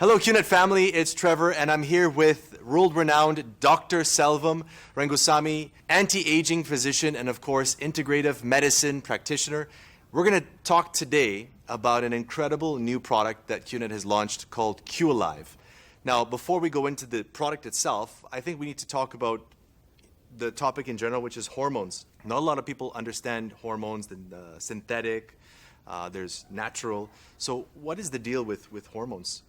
Hello, QNet family. It's Trevor, and I'm here with world-renowned Dr. Selvam Rangusamy, anti-aging physician and, of course, integrative medicine practitioner. We're going to talk today about an incredible new product that QNet has launched called QAlive. Now, before we go into the product itself, I think we need to talk about the topic in general, which is hormones. Not a lot of people understand hormones, the synthetic, there's natural. So what is the deal with hormones?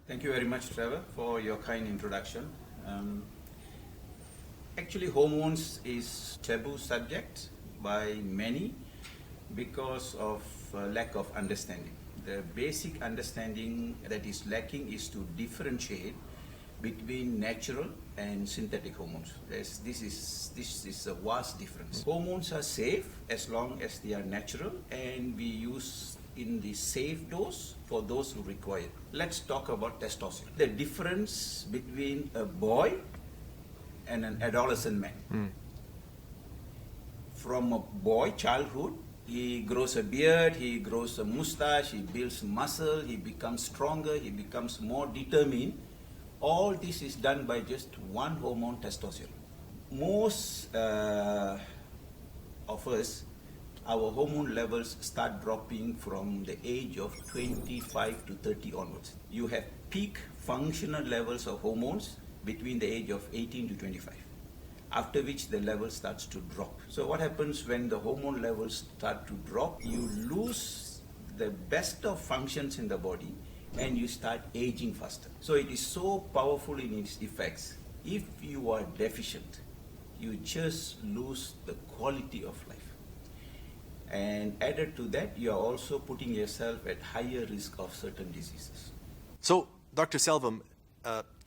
Thank you very much, Trevor, for your kind introduction. Actually, hormones is taboo subject by many because of lack of understanding. The basic understanding that is lacking is to differentiate between natural and synthetic hormones. This is a vast difference. Hormones are safe as long as they are natural, and we use in the safe dose for those who require it. Let's talk about testosterone. The difference between a boy and an adolescent man. From a boy, childhood, he grows a beard, he grows a mustache, he builds muscle, he becomes stronger, he becomes more determined. All this is done by just one hormone, testosterone. Most of us, our hormone levels start dropping from the age of 25 to 30 onwards. You have peak functional levels of hormones between the age of 18 to 25, after which the level starts to drop. So what happens when the hormone levels start to drop? You lose the best of functions in the body and you start aging faster. So it is so powerful in its effects. If you are deficient, you just lose the quality of life. And added to that, you are also putting yourself at higher risk of certain diseases. So, Dr. Selvam,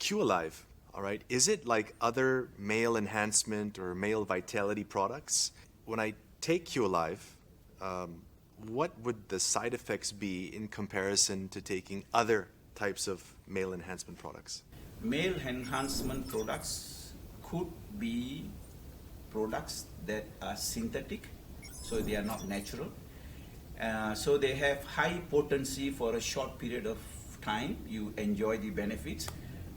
QAlive, all right, is it like other male enhancement or male vitality products? When I take QAlive, what would the side effects be in comparison to taking other types of male enhancement products? Male enhancement products could be products that are synthetic, so they are not natural. So they have high potency for a short period of time. You enjoy the benefits,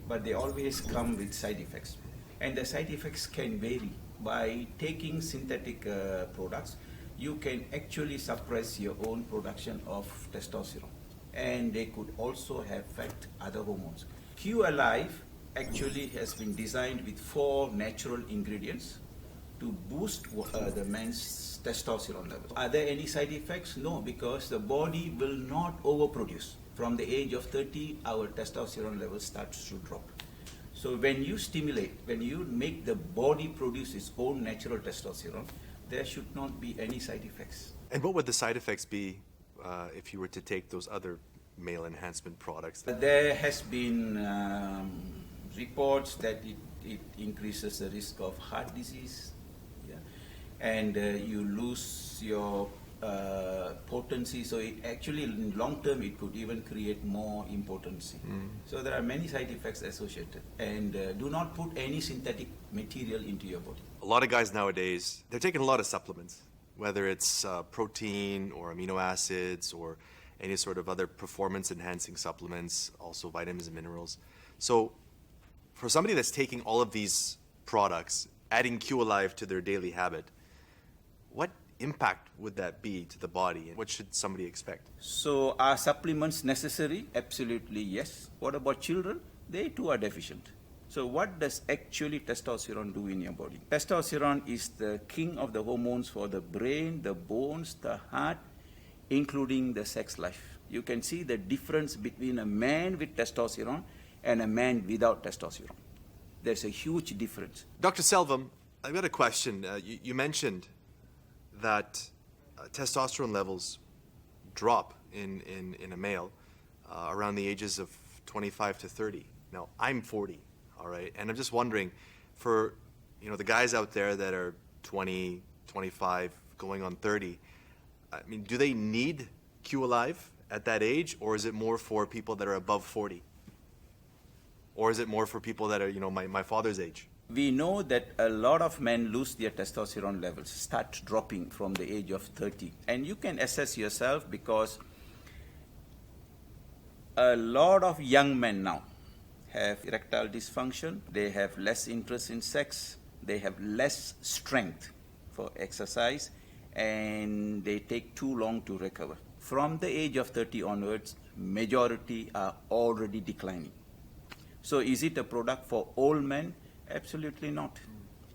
but they always come with side effects. And the side effects can vary. By taking synthetic products, you can actually suppress your own production of testosterone. And they could also affect other hormones. QAlive actually has been designed with 4 natural ingredients to boost the man's testosterone level. Are there any side effects? No, because the body will not overproduce. From the age of 30, our testosterone level starts to drop. So when you stimulate, when you make the body produce its own natural testosterone, there should not be any side effects. And what would the side effects be if you were to take those other male enhancement products? There has been reports that it increases the risk of heart disease, and you lose your potency. So it actually, in long term, it could even create more impotency. So there are many side effects associated. And do not put any synthetic material into your body. A lot of guys nowadays, they're taking a lot of supplements, whether it's protein or amino acids or any sort of other performance-enhancing supplements, also vitamins and minerals. So for somebody that's taking all of these products, adding QAlive to their daily habit, what impact would that be to the body, and what should somebody expect? So are supplements necessary? Absolutely yes. What about children? They too are deficient. So what does actually testosterone do in your body? Testosterone is the king of the hormones for the brain, the bones, the heart, including the sex life. You can see the difference between a man with testosterone and a man without testosterone. There's a huge difference. Dr. Selvam, I've got a question. You mentioned that testosterone levels drop in a male around the ages of 25 to 30. Now, I'm 40, all right? And I'm just wondering, for the guys out there that are 20, 25, going on 30, I mean, do they need QAlive at that age, or is it more for people that are above 40? Or is it more for people that are, my father's age? We know that a lot of men lose their testosterone levels, start dropping from the age of 30. And you can assess yourself because A lot of young men now have erectile dysfunction, they have less interest in sex, they have less strength for exercise, and they take too long to recover. From the age of 30 onwards, majority are already declining. So is it a product for old men? Absolutely not.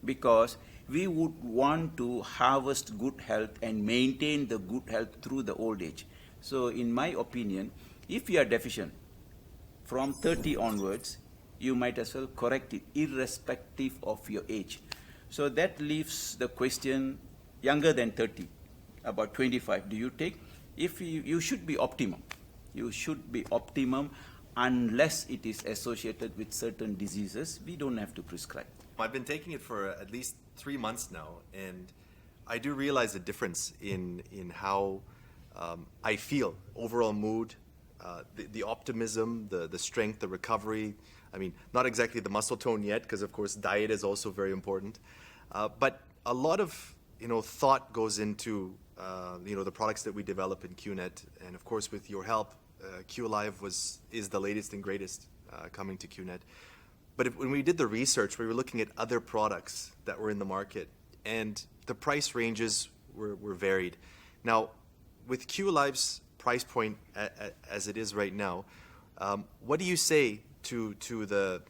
Because we would want to harvest good health and maintain the good health through the old age. So in my opinion, if you are deficient from 30 onwards, you might as well correct it irrespective of your age. So that leaves the question, younger than 30, about 25, do you take? If you should be optimum. You should be optimum unless it is associated with certain diseases. We don't have to prescribe. I've been taking it for at least 3 months now, and I do realize the difference in how I feel, overall mood, the optimism, the strength, the recovery. I mean, not exactly the muscle tone yet, because of course diet is also very important. But a lot of thought goes into the products that we develop in QNet, and of course with your help, QAlive is the latest and greatest coming to QNet. But when we did the research, we were looking at other products that were in the market, and the price ranges were varied. Now, with QAlive's price point as it is right now, what do you say to the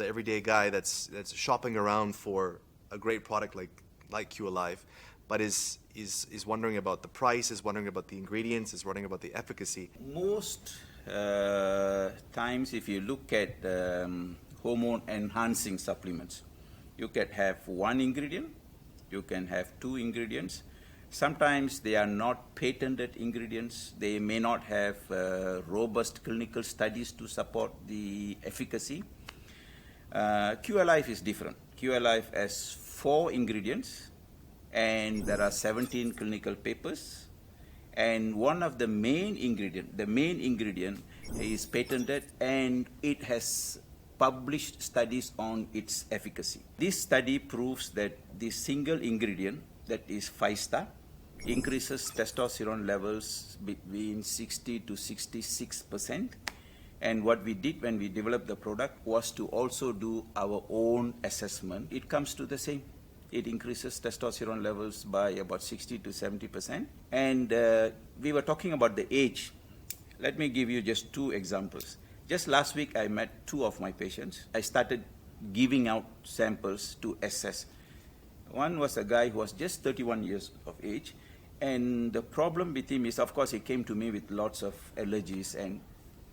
everyday guy that's shopping around for a great product like QAlive, but is wondering about the price, is wondering about the ingredients, is wondering about the efficacy? Most times, if you look at hormone-enhancing supplements, you can have one ingredient, you can have two ingredients. Sometimes they are not patented ingredients. They may not have robust clinical studies to support the efficacy. QAlive is different. QAlive has 4 ingredients, and there are 17 clinical papers. And one of the main ingredient is patented, and it has published studies on its efficacy. This study proves that the single ingredient, that is 5-star, increases testosterone levels between 60 to 66%. And what we did when we developed the product was to also do our own assessment. It comes to the same. It increases testosterone levels by about 60 to 70%. And we were talking about the age. Let me give you just 2 examples. Just last week, I met 2 of my patients. I started giving out samples to assess. One was a guy who was just 31 years of age, and the problem with him is, of course, he came to me with lots of allergies and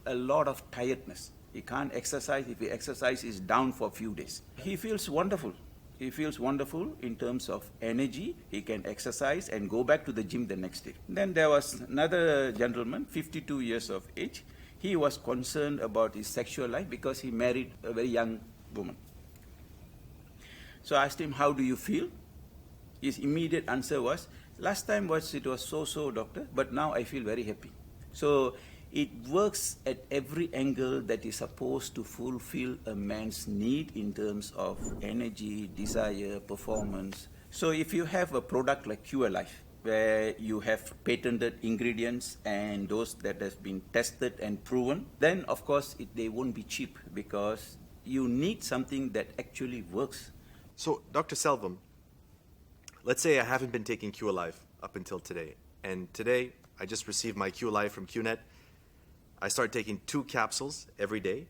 a lot of tiredness. He can't exercise. If he exercises, he's down for a few days. He feels wonderful. He feels wonderful in terms of energy. He can exercise and go back to the gym the next day. Then there was another gentleman, 52 years of age. He was concerned about his sexual life because he married a very young woman. So I asked him, how do you feel? His immediate answer was, last time it was so-so, doctor, but now I feel very happy. So it works at every angle that is supposed to fulfill a man's need in terms of energy, desire, performance. So if you have a product like QAlive, where you have patented ingredients and those that has been tested and proven, then of course they won't be cheap, because you need something that actually works. So, Dr. Selvam, let's say I haven't been taking QAlive up until today, and today I just received my QAlive from QNet. I start taking 2 capsules every day.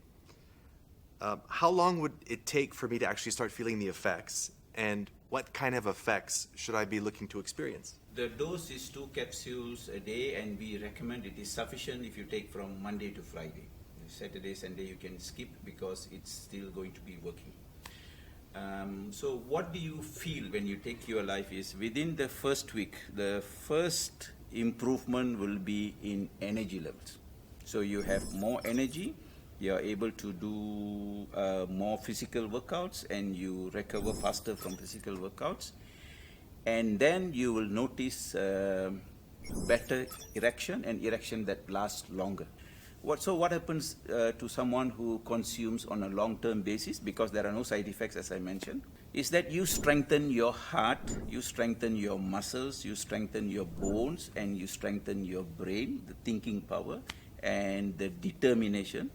How long would it take for me to actually start feeling the effects, and what kind of effects should I be looking to experience? The dose is 2 capsules a day, and we recommend it is sufficient if you take from Monday to Friday. Saturday, Sunday you can skip because it's still going to be working. So what do you feel when you take QAlive is within the first week, the first improvement will be in energy levels. So you have more energy, you are able to do more physical workouts, and you recover faster from physical workouts. And then you will notice better erection, and erection that lasts longer. So what happens to someone who consumes on a long-term basis, because there are no side effects as I mentioned, is that you strengthen your heart, you strengthen your muscles, you strengthen your bones, and you strengthen your brain, the thinking power, and the determination,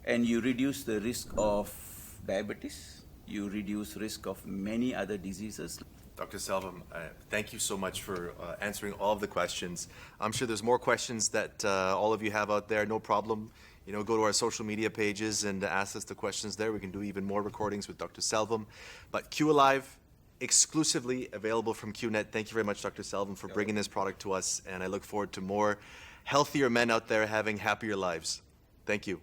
and you reduce the risk of diabetes, you reduce risk of many other diseases. Dr. Selvam, thank you so much for answering all of the questions. I'm sure there's more questions that all of you have out there. No problem. Go to our social media pages and ask us the questions there. We can do even more recordings with Dr. Selvam. But Q Alive, exclusively available from QNet. Thank you very much, Dr. Selvam, for bringing this product to us. And I look forward to more healthier men out there having happier lives. Thank you.